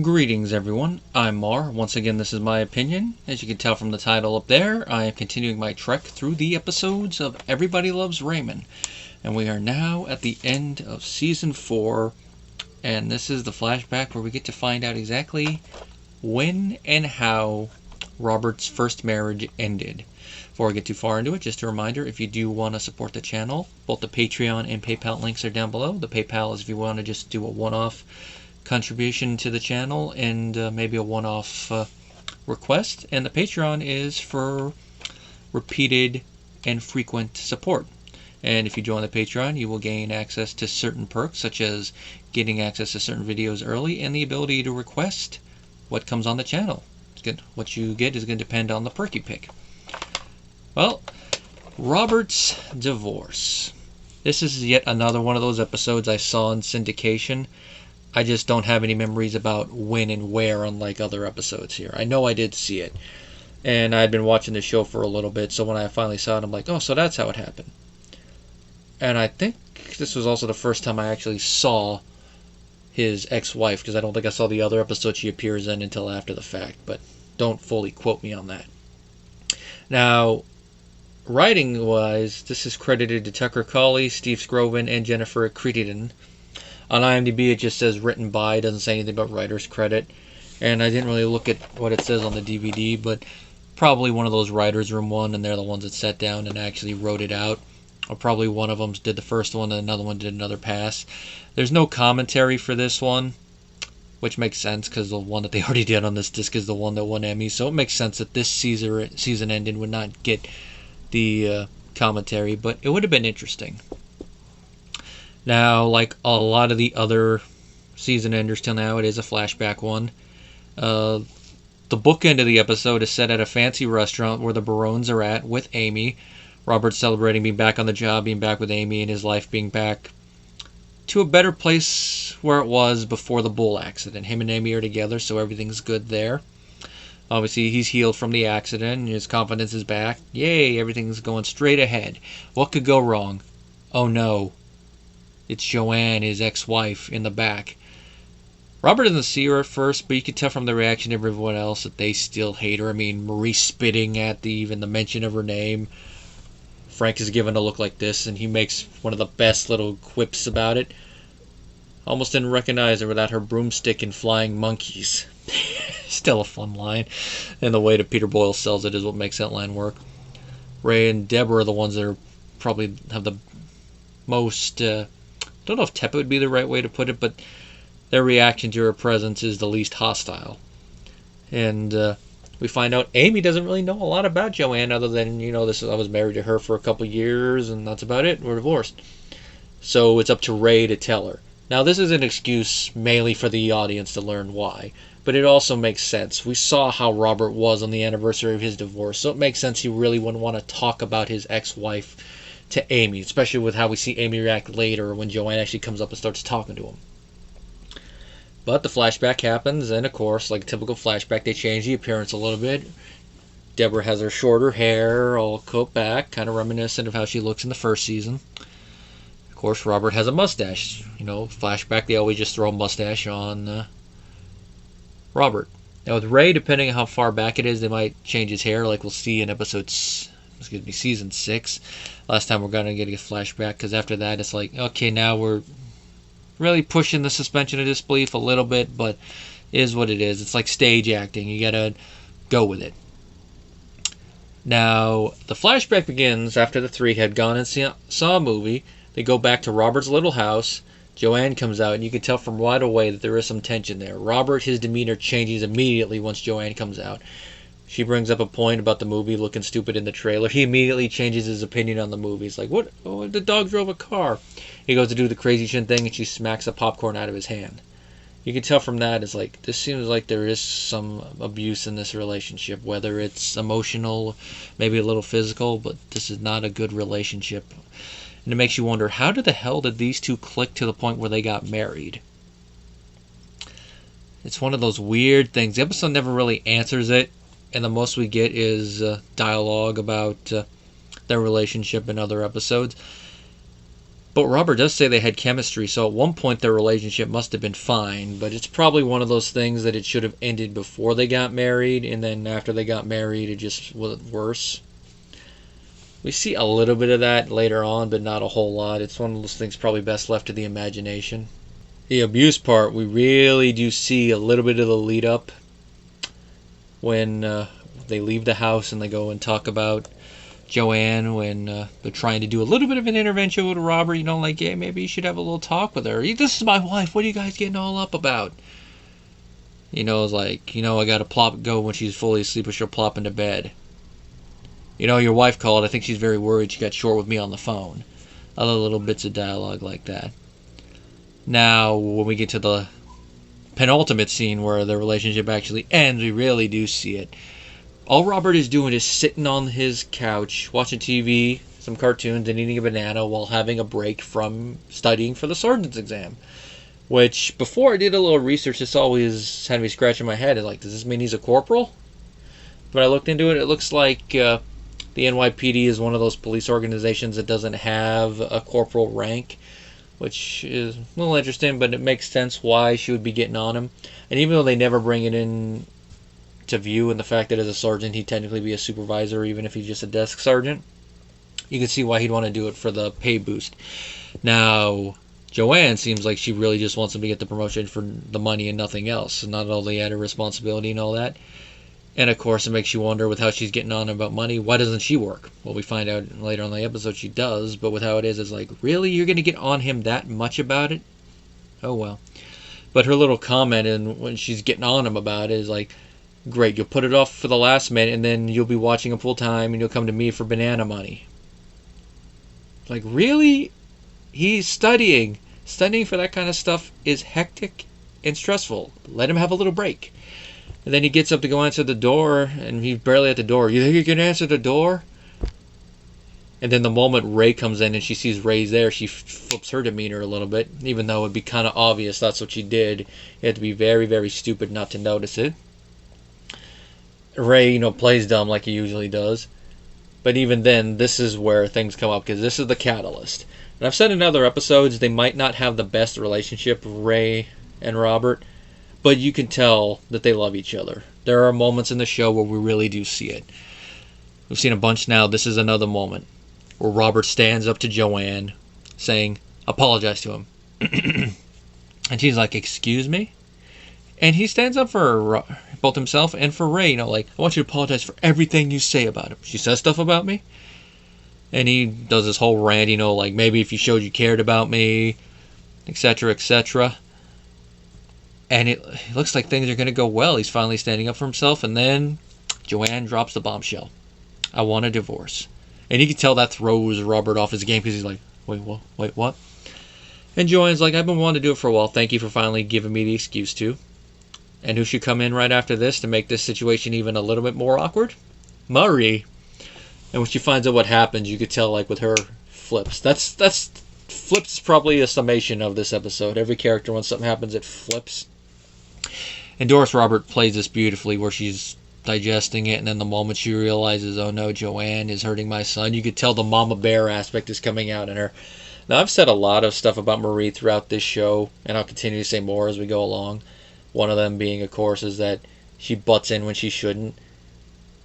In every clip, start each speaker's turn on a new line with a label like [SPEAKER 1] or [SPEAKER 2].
[SPEAKER 1] Greetings everyone, I'm Mar. Once again, this is my opinion. As you can tell from the title up there, I am continuing my trek through the episodes of Everybody Loves Raymond. And we are now at the end of Season 4, and this is the flashback where we get to find out exactly when and how Robert's first marriage ended. Before I get too far into it, just a reminder, if you do want to support the channel, both the Patreon and PayPal links are down below. The PayPal is if you want to just do a one-off contribution to the channel and maybe a one-off request, and the Patreon is for repeated and frequent support. And if you join the Patreon, you will gain access to certain perks, such as getting access to certain videos early and the ability to request what comes on the channel. What you get is going to depend on the perk you pick. Well, Robert's divorce. This is yet another one of those episodes I saw in syndication. I just don't have any memories about when and where, unlike other episodes here. I know I did see it, and I had been watching the show for a little bit, so when I finally saw it, I'm like, oh, so that's how it happened. And I think this was also the first time I actually saw his ex-wife, because I don't think I saw the other episode she appears in until after the fact, but don't fully quote me on that. Now, writing-wise, this is credited to Tucker Cawley, Steve Scroven, and Jennifer Crittenden. On IMDb, it just says written by. It doesn't say anything about writer's credit. And I didn't really look at what it says on the DVD, but probably one of those writer's room one, and they're the ones that sat down and actually wrote it out. Or probably one of them did the first one and another one did another pass. There's no commentary for this one, which makes sense because the one that they already did on this disc is the one that won Emmy. So it makes sense that this season ending would not get the commentary, but it would have been interesting. Now, like a lot of the other season enders till now, it is a flashback one. The bookend of the episode is set at a fancy restaurant where the Barones are at with Amy. Robert's celebrating being back on the job, being back with Amy, and his life being back to a better place where it was before the bull accident. Him and Amy are together, so everything's good there. Obviously, he's healed from the accident, and his confidence is back. Yay, everything's going straight ahead. What could go wrong? Oh no. It's Joanne, his ex-wife, in the back. Robert doesn't see her at first, but you can tell from the reaction of everyone else that they still hate her. I mean, Marie spitting at even the mention of her name. Frank is given a look like this, and he makes one of the best little quips about it. Almost didn't recognize her without her broomstick and flying monkeys. Still a fun line. And the way that Peter Boyle sells it is what makes that line work. Ray and Deborah are the ones that probably have the most... I don't know if tepid would be the right way to put it, but their reaction to her presence is the least hostile. And we find out Amy doesn't really know a lot about Joanne other than, I was married to her for a couple years and that's about it. We're divorced. So it's up to Ray to tell her. Now, this is an excuse mainly for the audience to learn why, but it also makes sense. We saw how Robert was on the anniversary of his divorce, so it makes sense he really wouldn't want to talk about his ex-wife to Amy, especially with how we see Amy react later when Joanne actually comes up and starts talking to him. But the flashback happens, and of course, like a typical flashback, they change the appearance a little bit. Deborah has her shorter hair, all combed back, kind of reminiscent of how she looks in the first season. Of course, Robert has a mustache. Flashback, they always just throw a mustache on Robert. Now with Ray, depending on how far back it is, they might change his hair, like we'll see in season 6. Last time we're going to get a flashback, because after that it's like, okay, now we're really pushing the suspension of disbelief a little bit, but it is what it is. It's like stage acting. You gotta go with it. Now, the flashback begins after the three had gone and saw a movie. They go back to Robert's little house. Joanne comes out, and you can tell from right away that there is some tension there. Robert, his demeanor changes immediately once Joanne comes out. She brings up a point about the movie looking stupid in the trailer. He immediately changes his opinion on the movie. He's like, what? Oh, the dog drove a car. He goes to do the crazy chin thing, and she smacks the popcorn out of his hand. You can tell from that, it's like, this seems like there is some abuse in this relationship, whether it's emotional, maybe a little physical, but this is not a good relationship. And it makes you wonder, how the hell did these two click to the point where they got married? It's one of those weird things. The episode never really answers it. And the most we get is dialogue about their relationship in other episodes. But Robert does say they had chemistry, so at one point their relationship must have been fine, but it's probably one of those things that it should have ended before they got married, and then after they got married it just was worse. We see a little bit of that later on, but not a whole lot. It's one of those things probably best left to the imagination. The abuse part, we really do see a little bit of the lead up when they leave the house and they go and talk about Joanne when they're trying to do a little bit of an intervention with Robert. Like, hey, maybe you should have a little talk with her. This is my wife. What are you guys getting all up about? It's like, I got to go when she's fully asleep or she'll plop into bed. Your wife called. I think she's very worried she got short with me on the phone. Other little bits of dialogue like that. Now, when we get to the penultimate scene where the relationship actually ends, we really do see it. All Robert is doing is sitting on his couch, watching TV, some cartoons, and eating a banana while having a break from studying for the sergeant's exam. Which, before I did a little research, this always had me scratching my head. Like, does this mean he's a corporal? But I looked into it, it looks like the NYPD is one of those police organizations that doesn't have a corporal rank, which is a little interesting, but it makes sense why she would be getting on him. And even though they never bring it in to view, and the fact that as a sergeant he'd technically be a supervisor even if he's just a desk sergeant, you can see why he'd want to do it for the pay boost. Now, Joanne seems like she really just wants him to get the promotion for the money and nothing else, and not all the added responsibility and all that. And of course, it makes you wonder, with how she's getting on about money, why doesn't she work? Well, we find out later on in the episode she does, but with how it is, it's like, really? You're going to get on him that much about it? Oh, well. But her little comment, and when she's getting on him about it, is like, great, you'll put it off for the last minute, and then you'll be watching him full time, and you'll come to me for banana money. Like, really? He's studying. Studying for that kind of stuff is hectic and stressful. Let him have a little break. And then he gets up to go answer the door, and he's barely at the door. You think you can answer the door? And then the moment Ray comes in and she sees Ray's there, she flips her demeanor a little bit, even though it'd be kind of obvious that's what she did. You have to be very, very stupid not to notice it. Ray, plays dumb like he usually does. But even then, this is where things come up, because this is the catalyst. And I've said in other episodes, they might not have the best relationship, Ray and Robert, but you can tell that they love each other. There are moments in the show where we really do see it. We've seen a bunch now. This is another moment where Robert stands up to Joanne, saying, apologize to him. And she's like, excuse me? And he stands up for both himself and for Ray, like, I want you to apologize for everything you say about him. She says stuff about me. And he does this whole rant, like, maybe if you showed you cared about me, etc., etc. And it looks like things are going to go well. He's finally standing up for himself. And then Joanne drops the bombshell. I want a divorce. And you can tell that throws Robert off his game, because he's like, wait, what? And Joanne's like, I've been wanting to do it for a while. Thank you for finally giving me the excuse to. And who should come in right after this to make this situation even a little bit more awkward? Marie. And when she finds out what happens, you could tell, like, with her flips. That's flips is probably a summation of this episode. Every character, when something happens, it flips. And Doris Robert plays this beautifully, where she's digesting it, and then the moment she realizes, oh no, Joanne is hurting my son, you could tell the mama bear aspect is coming out in her. Now, I've said a lot of stuff about Marie throughout this show, and I'll continue to say more as we go along. One of them being, of course, is that she butts in when she shouldn't.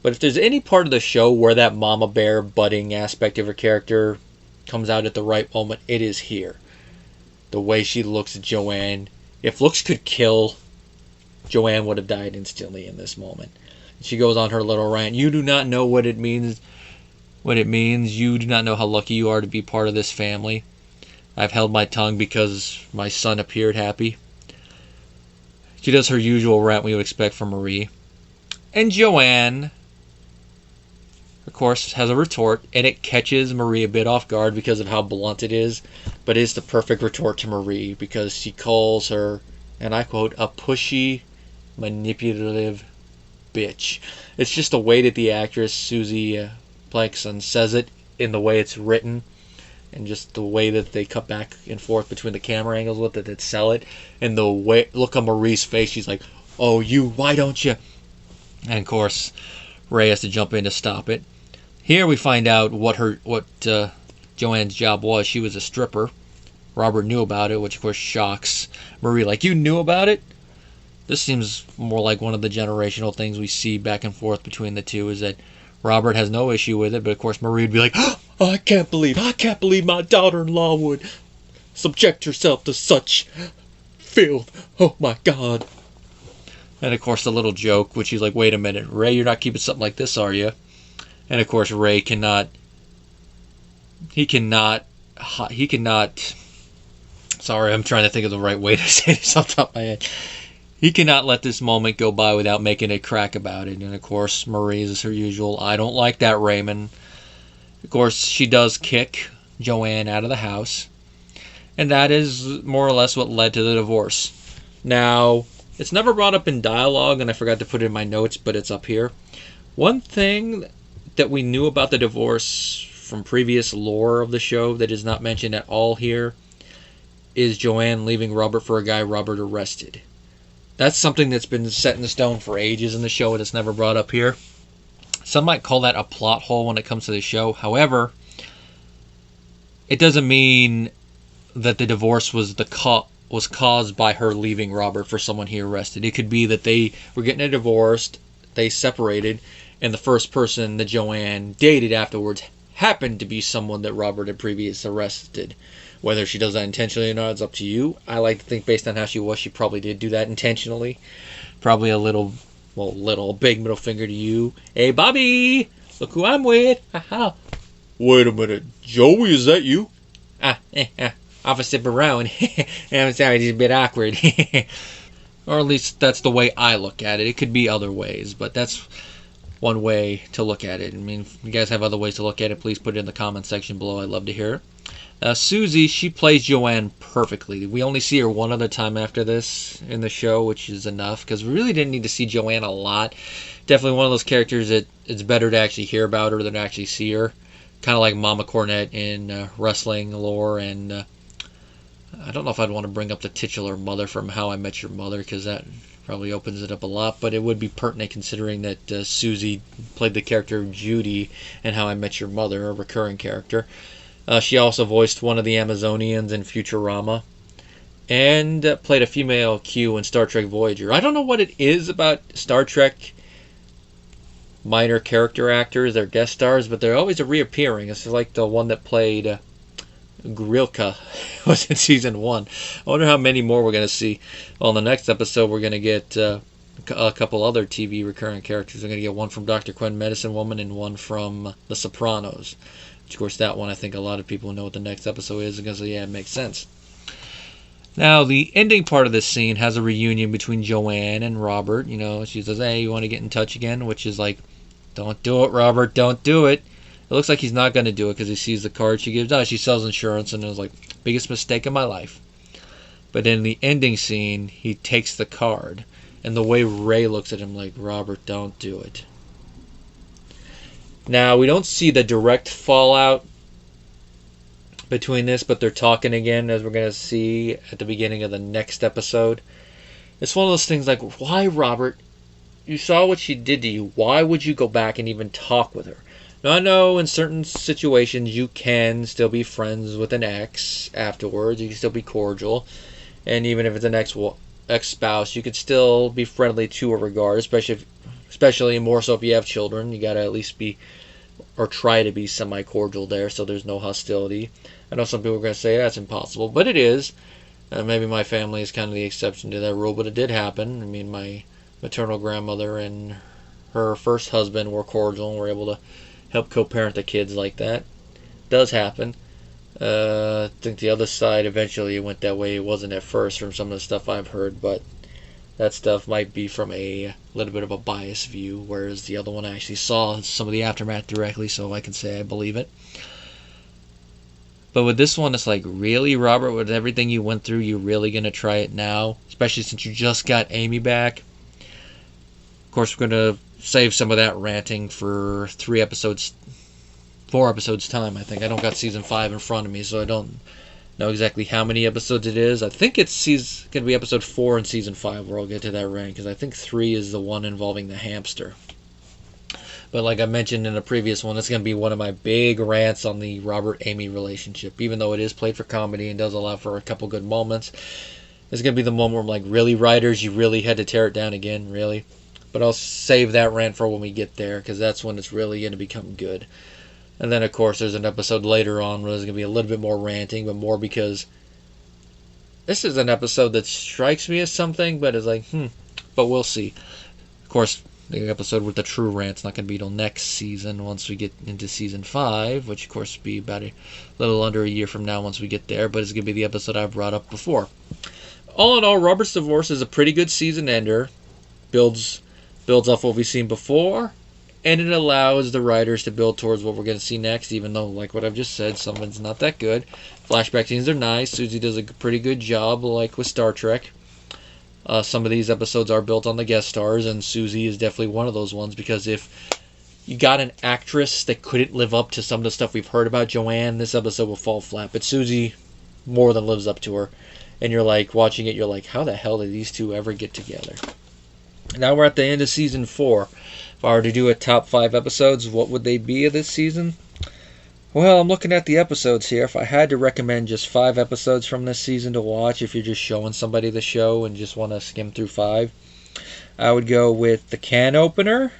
[SPEAKER 1] But if there's any part of the show where that mama bear butting aspect of her character comes out at the right moment, it is here. The way she looks at Joanne. If looks could kill, Joanne would have died instantly in this moment. She goes on her little rant. You do not know what it means. You do not know how lucky you are to be part of this family. I've held my tongue because my son appeared happy. She does her usual rant we would expect from Marie. And Joanne, of course, has a retort, and it catches Marie a bit off guard because of how blunt it is, but it's the perfect retort to Marie, because she calls her, and I quote, a pushy, manipulative bitch. It's just the way that the actress Susie Plankson says it, in the way it's written, and just the way that they cut back and forth between the camera angles with it that sell it, and the way, look on Marie's face, she's like, oh, why don't you? And of course, Ray has to jump in to stop it. Here we find out what Joanne's job was. She was a stripper. Robert knew about it, which of course shocks Marie. Like, you knew about it? This seems more like one of the generational things we see back and forth between the two, is that Robert has no issue with it, but of course Marie would be like, oh, I can't believe my daughter-in-law would subject herself to such filth. Oh my God. And of course the little joke, which he's like, wait a minute, Ray, you're not keeping something like this, are you? And of course Ray cannot, sorry, I'm trying to think of the right way to say this off the top of my head. He cannot let this moment go by without making a crack about it. And of course, Marie is her usual, I don't like that, Raymond. Of course, she does kick Joanne out of the house. And that is more or less what led to the divorce. Now, it's never brought up in dialogue, and I forgot to put it in my notes, but it's up here. One thing that we knew about the divorce from previous lore of the show that is not mentioned at all here is Joanne leaving Robert for a guy Robert arrested. That's something that's been set in stone for ages in the show, and it's never brought up here. Some might call that a plot hole when it comes to the show. However, it doesn't mean that the divorce was caused by her leaving Robert for someone he arrested. It could be that they were getting a divorce, they separated, and the first person that Joanne dated afterwards happened to be someone that Robert had previously arrested. Whether she does that intentionally or not, it's up to you. I like to think based on how she was, she probably did do that intentionally. Probably a big middle finger to you. Hey, Bobby! Look who I'm with! Haha. Wait a minute. Joey, is that you? Officer Barone. I'm sorry, it's a bit awkward. Or at least that's the way I look at it. It could be other ways, but that's one way to look at it. I mean, if you guys have other ways to look at it, please put it in the comment section below. I'd love to hear it. Susie, she plays Joanne perfectly. We only see her one other time after this in the show, which is enough, because we really didn't need to see Joanne a lot. Definitely one of those characters that it's better to actually hear about her than to actually see her. Kind of like Mama Cornette in wrestling lore, and I don't know if I'd want to bring up the titular mother from How I Met Your Mother, because that probably opens it up a lot, but it would be pertinent considering that Susie played the character of Judy in How I Met Your Mother, a recurring character. She also voiced one of the Amazonians in Futurama, and played a female Q in Star Trek Voyager. I don't know what it is about Star Trek minor character actors, they're guest stars, but they're always reappearing. It's like the one that played Grilka was in season 1. I wonder how many more we're going to see. Well, in the next episode, we're going to get a couple other TV recurring characters. We're going to get one from Dr. Quinn, Medicine Woman, and one from The Sopranos. Of course, that one, I think a lot of people know what the next episode is, because, yeah, it makes sense. Now, the ending part of this scene has a reunion between Joanne and Robert. You know, she says, hey, you want to get in touch again? Which is like, don't do it, Robert, don't do it. It looks like he's not going to do it because he sees the card she gives out. She sells insurance, and it was like, biggest mistake of my life. But in the ending scene, he takes the card. And the way Ray looks at him like, Robert, don't do it. Now, we don't see the direct fallout between this, but they're talking again, as we're going to see at the beginning of the next episode. It's one of those things like, why, Robert? You saw what she did to you. Why would you go back and even talk with her? Now, I know in certain situations you can still be friends with an ex afterwards. You can still be cordial. And even if it's an ex-spouse, you could still be friendly to a regard, especially more so if you have children. You got to at least be, or try to be, semi-cordial there so there's no hostility. I know some people are going to say that's impossible, but it is. Maybe my family is kind of the exception to that rule, but it did happen. I mean, my maternal grandmother and her first husband were cordial and were able to help co-parent the kids like that. It does happen. I think the other side eventually went that way. It wasn't at first from some of the stuff I've heard, but that stuff might be from a little bit of a biased view, whereas the other one I actually saw some of the aftermath directly, so I can say I believe it. But with this one, it's like, really, Robert, with everything you went through, you really going to try it now? Especially since you just got Amy back. Of course, we're going to save some of that ranting for 4 episodes time, I think. I don't got season 5 in front of me, so I don't know exactly how many episodes it is. I think it's going to be episode 4 in season 5 where I'll get to that rant, because I think 3 is the one involving the hamster. But like I mentioned in a previous one, it's going to be one of my big rants on the Robert-Amy relationship. Even though it is played for comedy and does allow for a couple good moments, it's going to be the moment where I'm like, really, writers, you really had to tear it down again? Really? But I'll save that rant for when we get there, because that's when it's really going to become good. And then, of course, there's an episode later on where there's going to be a little bit more ranting, but more because this is an episode that strikes me as something, but it's like, but we'll see. Of course, the episode with the true rant's not going to be till next season once we get into season 5, which of course will be about a little under a year from now once we get there, but it's going to be the episode I've brought up before. All in all, Robert's Divorce is a pretty good season ender. Builds off what we've seen before, and it allows the writers to build towards what we're going to see next, even though, like what I've just said, some of it's not that good. Flashback scenes are nice. Susie does a pretty good job, like with Star Trek. Some of these episodes are built on the guest stars, and Susie is definitely one of those ones, because if you got an actress that couldn't live up to some of the stuff we've heard about Joanne, this episode will fall flat. But Susie more than lives up to her. And you're like, watching it, you're like, how the hell did these two ever get together? Now we're at the end of season 4. If I were to do a top 5 episodes, what would they be of this season? Well, I'm looking at the episodes here. If I had to recommend just 5 episodes from this season to watch, if you're just showing somebody the show and just want to skim through 5, I would go with The Can Opener,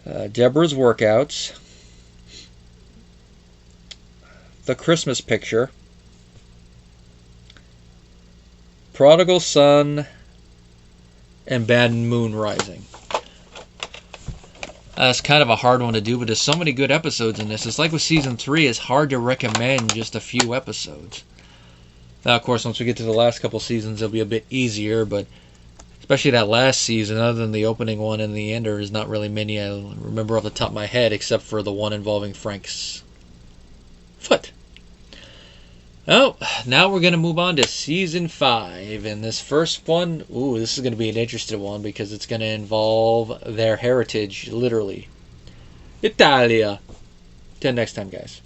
[SPEAKER 1] Deborah's Workouts, The Christmas Picture, Prodigal Son, and Bad Moon Rising. That's kind of a hard one to do, but there's so many good episodes in this. It's like with season 3, it's hard to recommend just a few episodes. Now, of course, once we get to the last couple seasons, it'll be a bit easier, but especially that last season, other than the opening one and the ender, there's not really many I remember off the top of my head, except for the one involving Frank's foot. Oh, now we're going to move on to season 5, and this first one, this is going to be an interesting one, because it's going to involve their heritage, literally. Italia. Till next time, guys.